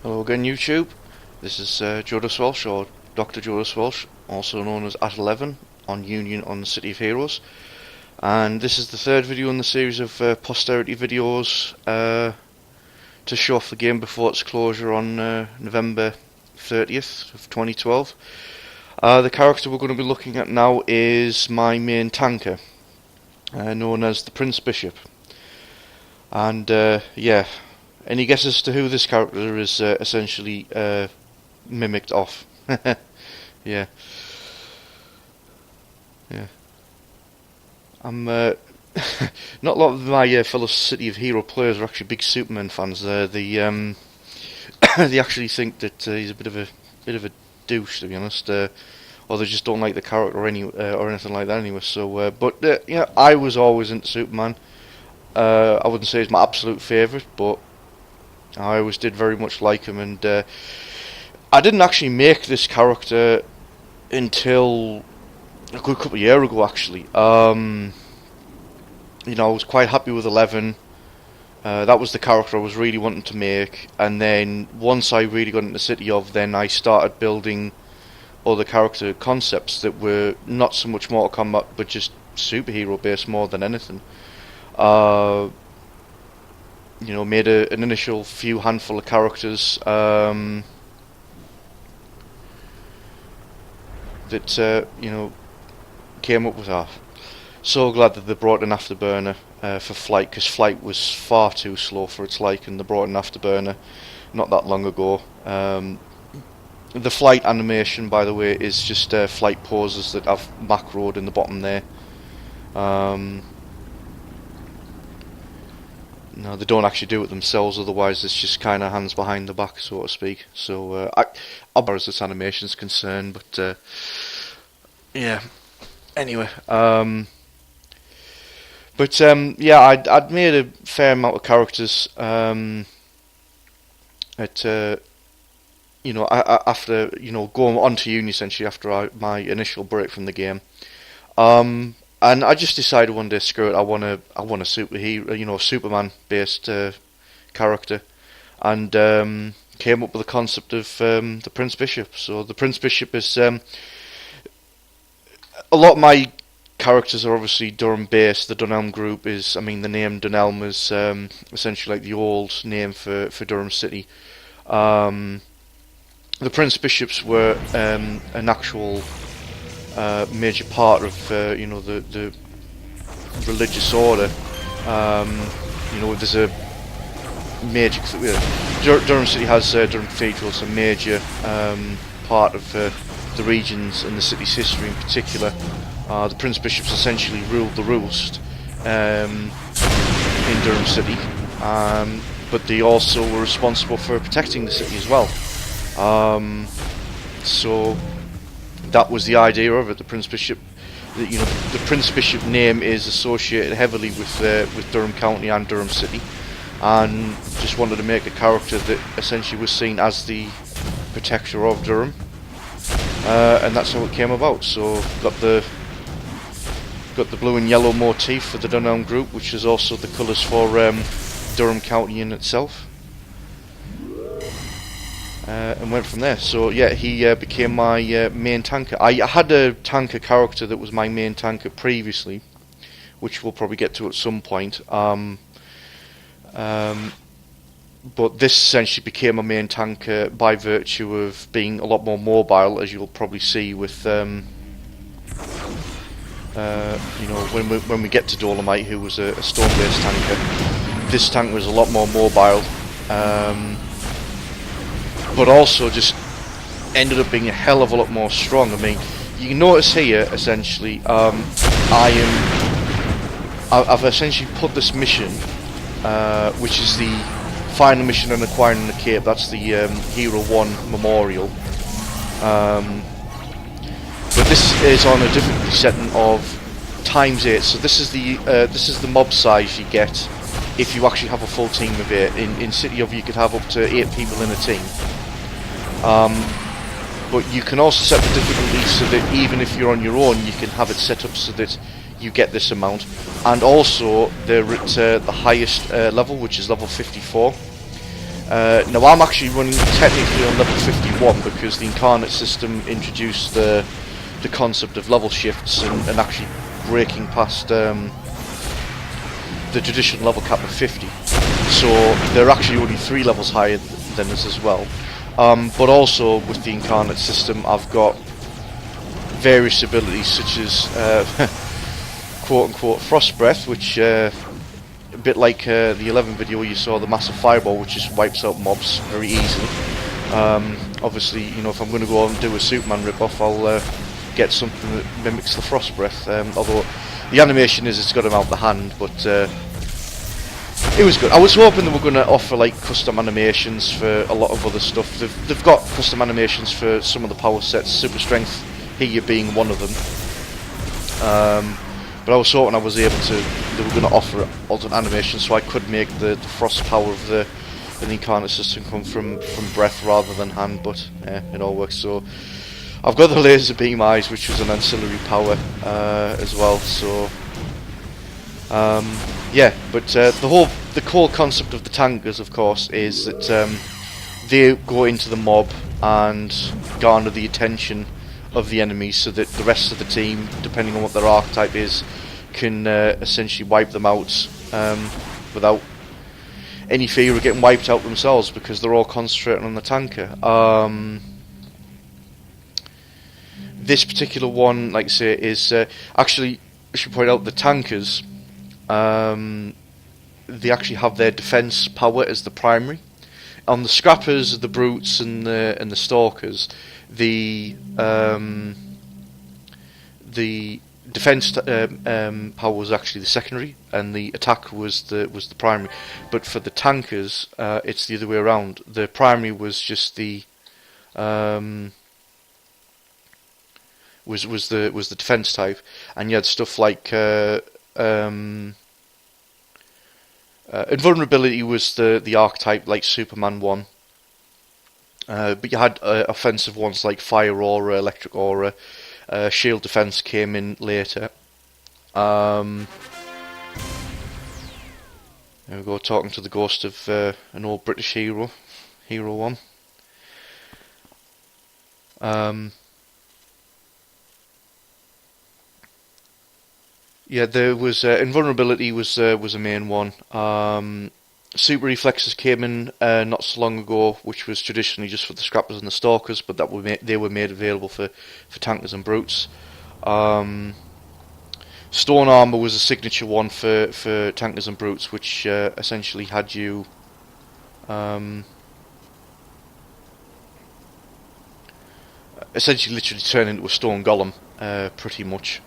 Hello again, YouTube. This is Jodas Welsh, or Dr. Jodas Welsh, also known as at 11 on Union on the City of Heroes. And this is the third video in the series of Posterity videos to show off the game before its closure on November 30th of 2012. The character we're going to be looking at now is my main tanker, known as the Prince Bishop. And yeah, any guesses as to who this character is essentially mimicked off? Yeah. I'm not a lot of my fellow City of Hero players are actually big Superman fans. They actually think that he's a bit of a douche, to be honest, or they just don't like the character or anything like that anyway. So, but yeah, I was always into Superman. I wouldn't say he's my absolute favourite, but I always did very much like him, and I didn't actually make this character until a good couple of years ago, actually. You know, I was quite happy with 11. That was the character I was really wanting to make, and then once I really got into City of, then I started building other character concepts that were not so much Mortal Kombat, but just superhero based more than anything. You know, made an initial handful of characters that you know, came up with that. So glad that they brought an afterburner for Flight, because Flight was far too slow for its liking. They brought an afterburner not that long ago. The Flight animation, by the way, is just Flight poses that I've macroed in the bottom there. No, they don't actually do it themselves, otherwise it's just kind of hands behind the back, so to speak. So, as far as this animation is concerned, but, yeah, anyway, yeah, I'd made a fair amount of characters, you know, after, you know, going on to uni, essentially, after my initial break from the game. And I just decided one day, screw it, I want a superhero, you know, Superman-based character, and came up with the concept of the Prince Bishop. So the Prince Bishop is a lot of my characters are obviously Durham-based. The Dunelm group is, I mean, the name Dunelm is essentially like the old name for Durham City. The Prince Bishops were an actual major part of you know, the religious order. You know, there's a major Durham City has Durham Cathedral, it's a major part of the regions and the city's history in particular. The Prince Bishops essentially ruled the roost in Durham City, but they also were responsible for protecting the city as well. So that was the idea of it. The Prince Bishop, you know, the Prince Bishop name is associated heavily with Durham County and Durham City, and just wanted to make a character that essentially was seen as the protector of Durham, and that's how it came about. So got the blue and yellow motif for the Dunelm group, which is also the colours for Durham County in itself. And went from there. So yeah, he became my main tanker. I had a tanker character that was my main tanker previously, which we'll probably get to at some point. But this essentially became a main tanker by virtue of being a lot more mobile, as you'll probably see with you know, when we get to Dolomite, who was a stone-based tanker. This tank was a lot more mobile. But also just ended up being a hell of a lot more strong. I mean, you can notice here, essentially, I've essentially put this mission, which is the final mission on acquiring the cape. That's the Hero 1 Memorial. But this is on a difficulty setting of ×8. So this is the mob size you get if you actually have a full team of 8. In City of, you could have up to 8 people in a team. But you can also set the difficulty so that even if you're on your own, you can have it set up so that you get this amount. And also, they're at the highest level, which is level 54. Now I'm actually running technically on level 51 because the Incarnate system introduced the concept of level shifts and actually breaking past the traditional level cap of 50. So they're actually only 3 levels higher than us as well. But also with the Incarnate system I've got various abilities such as quote unquote Frost Breath, which a bit like the 11 video where you saw the massive fireball, which just wipes out mobs very easily. Obviously, you know, if I'm going to go out and do a Superman rip-off, I'll get something that mimics the Frost Breath, although the animation is it's got him out the hand, but it was good. I was hoping they were going to offer like custom animations for a lot of other stuff. They've got custom animations for some of the power sets, Super Strength here being one of them. But I was hoping I was able to, they were going to offer alternate animations so I could make the frost power of the Incarnate system come from breath rather than hand, but it all works. So I've got the laser beam eyes, which was an ancillary power as well, so yeah, but the core concept of the tankers, of course, is that they go into the mob and garner the attention of the enemies so that the rest of the team, depending on what their archetype is, can essentially wipe them out without any fear of getting wiped out themselves, because they're all concentrating on the tanker. This particular one, like I say, is actually, I should point out, the tankers, they actually have their defense power as the primary. On the scrappers, the brutes, and the stalkers, the defense power was actually the secondary, and the attack was the primary. But for the tankers, it's the other way around. The primary was just the was the defense type, and you had stuff like invulnerability was the archetype, like Superman 1. But you had offensive ones like Fire Aura, Electric Aura. Shield defense came in later. There we go, talking to the ghost of an old British hero, Hero 1. Yeah, there was invulnerability was a main one. Super reflexes came in not so long ago, which was traditionally just for the scrappers and the stalkers, but they were made available for tankers and brutes. Stone armor was a signature one for tankers and brutes, which essentially had you essentially literally turn into a stone golem, pretty much.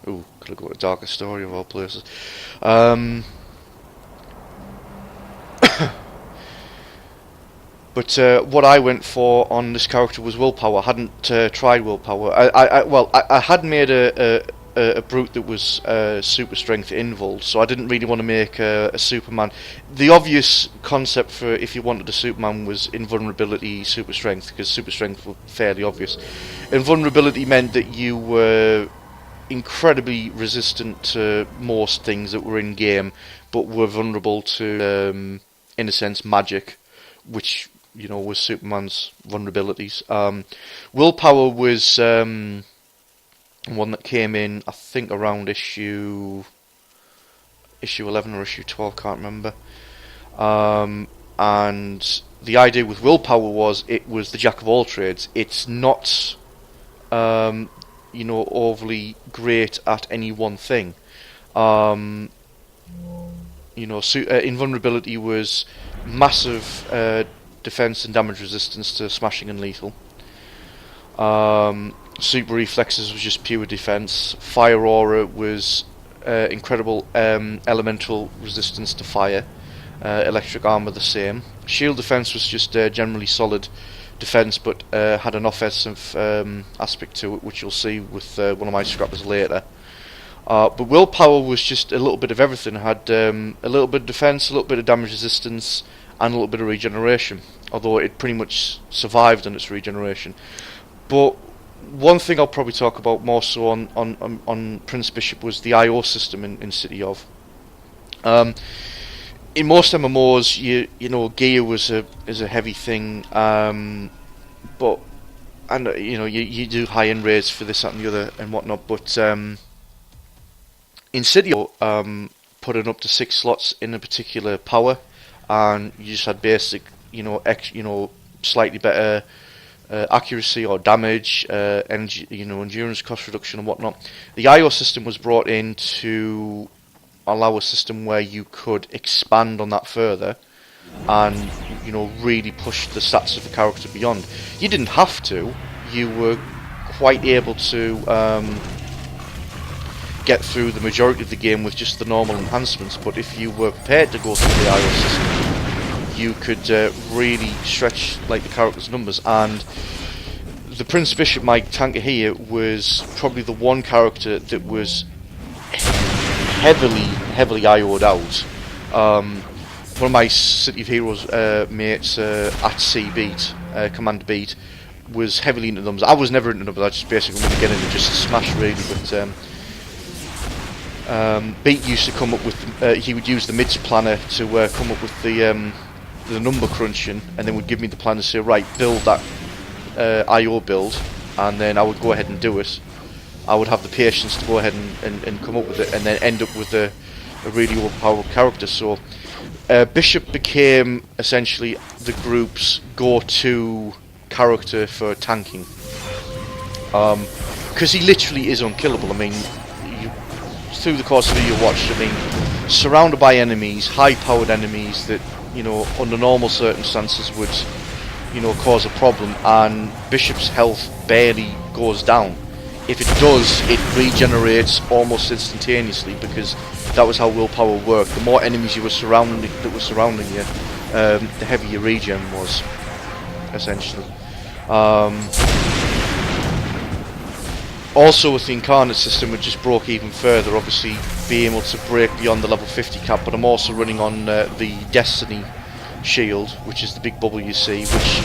Ooh, could have got a darker story of all places. But what I went for on this character was Willpower. I hadn't tried Willpower. I had made a brute that was super strength invul, so I didn't really want to make a Superman. The obvious concept for if you wanted a Superman was invulnerability, super strength, because super strength was fairly obvious. Invulnerability meant that you were incredibly resistant to most things that were in game, but were vulnerable to, in a sense, magic, which, you know, was Superman's vulnerabilities. Willpower was one that came in, I think, around issue 11 or issue 12, can't remember. And the idea with Willpower was it was the jack of all trades. It's not you know, overly great at any one thing. You know, invulnerability was massive defense and damage resistance to smashing and lethal. Super reflexes was just pure defense. Fire aura was incredible elemental resistance to fire. Electric armor the same. Shield defense was just generally solid defense, but had an offensive aspect to it, which you'll see with one of my scrappers later. But Willpower was just a little bit of everything. It had a little bit of defense, a little bit of damage resistance, and a little bit of regeneration, although it pretty much survived on its regeneration. But one thing I'll probably talk about more so on Prince Bishop was the IO system in City of. Um, in most MMOs, you know, gear is a heavy thing, but and you know you do high end raids for this, that, and the other and whatnot. But in City, putting up to 6 slots in a particular power, and you just had basic, slightly better accuracy or damage, energy, endurance, cost reduction, and whatnot. The IO system was brought in to allow a system where you could expand on that further, and really push the stats of the character beyond. You didn't have to. You were quite able to get through the majority of the game with just the normal enhancements, but if you were prepared to go through the IO system, you could really stretch like the character's numbers. And the Prince Bishop, my tanker here, was probably the one character that was heavily IO'd out. One of my City of Heroes mates at C Beat, Commander Beat, was heavily into numbers. I was never into numbers. I just basically wanted to get in and just smash really. But Beat used to come up with. He would use the mids planner to come up with the number crunching, and then would give me the plan to say, right, build that IO build, and then I would go ahead and do it. I would have the patience to go ahead and come up with it, and then end up with a really overpowered character. So Bishop became essentially the group's go-to character for tanking, because he literally is unkillable. I mean, through the course of the video watched, I mean, surrounded by enemies, high-powered enemies that under normal circumstances would cause a problem, and Bishop's health barely goes down. If it does, it regenerates almost instantaneously, because that was how willpower worked. The more enemies you were surrounding you, the heavier your regen was, essentially. Also, with the Incarnate system, it just broke even further. Obviously, being able to break beyond the level 50 cap, but I'm also running on the Destiny shield, which is the big bubble you see, which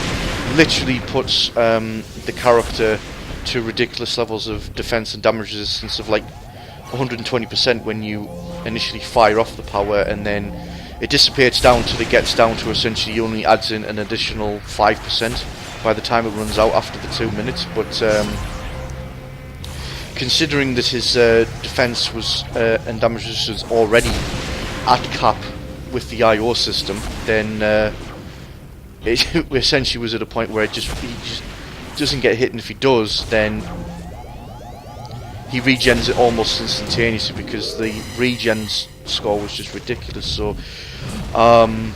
literally puts the character to ridiculous levels of defense and damage resistance of like 120% when you initially fire off the power, and then it dissipates down till it gets down to essentially only adds in an additional 5% by the time it runs out after the 2 minutes. But considering that his defense was and damage resistance already at cap with the IO system, then it essentially was at a point where he just doesn't get hit, and if he does, then he regens it almost instantaneously, because the regen score was just ridiculous. So I'm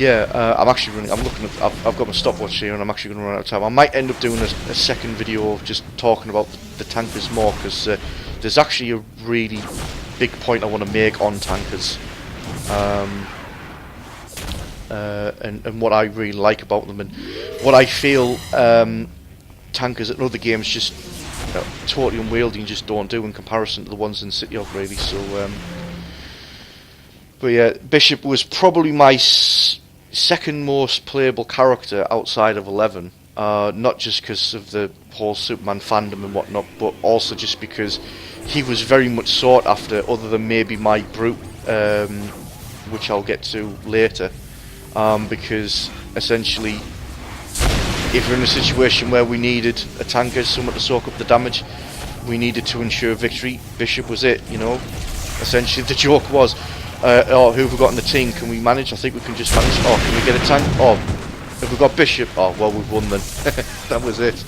actually running. I'm looking at. I've got my stopwatch here, and I'm actually going to run out of time. I might end up doing a second video of just talking about the tankers more, because there's actually a really big point I want to make on tankers, and what I really like about them, and what I feel tankers in other games just totally unwieldy and just don't do in comparison to the ones in City of, really. So, but yeah, Bishop was probably my second most playable character outside of 11. Not just because of the whole Superman fandom and whatnot, but also just because he was very much sought after, other than maybe my Brute, which I'll get to later. Because essentially, if we're in a situation where we needed a tanker, someone to soak up the damage, we needed to ensure victory, Bishop was it, Essentially, the joke was, who have we got in the team? Can we manage? I think we can just manage. Oh, can we get a tank? Oh, have we got Bishop? Oh, well, we've won then. That was it.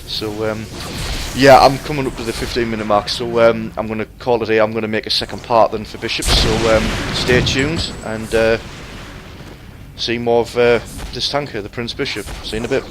So, yeah, I'm coming up to the 15-minute mark, so I'm going to call it here. I'm going to make a second part then for Bishop, so stay tuned and see more of this tanker, the Prince Bishop. See you in a bit.